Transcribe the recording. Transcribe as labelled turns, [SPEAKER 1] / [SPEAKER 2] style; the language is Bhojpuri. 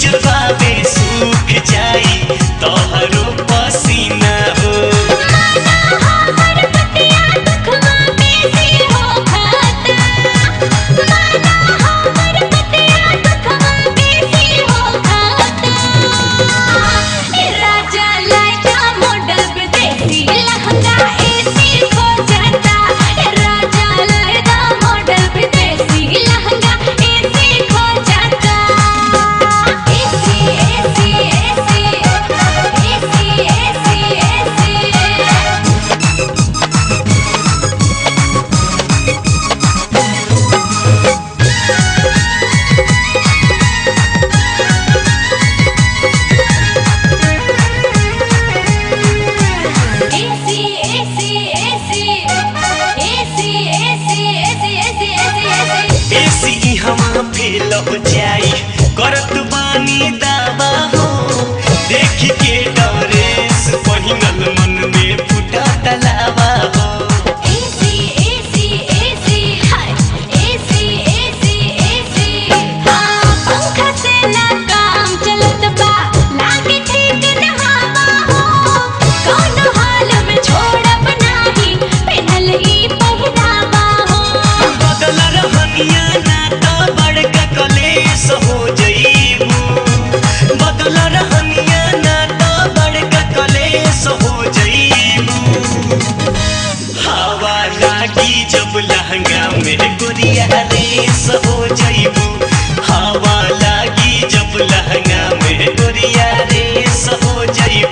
[SPEAKER 1] जवाबे सूख जाई तोहरो पसीना हो।
[SPEAKER 2] माना हमर बतिया दुखवा बेसी हो खाता। माना हमर बतिया दुखवा बेसी हो खाता। ए राजा लाइका मॉडल विदेशी लहंगा एसी हो जाता। ए राजा लाइका मॉडल विदेशी लहंगा एसी हो जाता। AC AC AC AC AC AC
[SPEAKER 1] AC इहवा फेल हो जाई करत बानी दावा हो। देख के डरेस पहिनल मन में फुटा तलावा हो।
[SPEAKER 2] पंखा से ना काम चलत बा लागे ठीक न हवा हो। कौनो हाल में छोड़ब नाही पहनल ई पहिरावा हो।
[SPEAKER 1] बदल रहनिया ना तो बड़का कलेस हो जईबू। बदल रहनिया ना तो बड़का कलेस हो जईबू। हवा लागी जब लहंगा में गोरिया रेस हो जईबू। हवा लागी जब लहंगा में गोरिया रेस हो जईबू।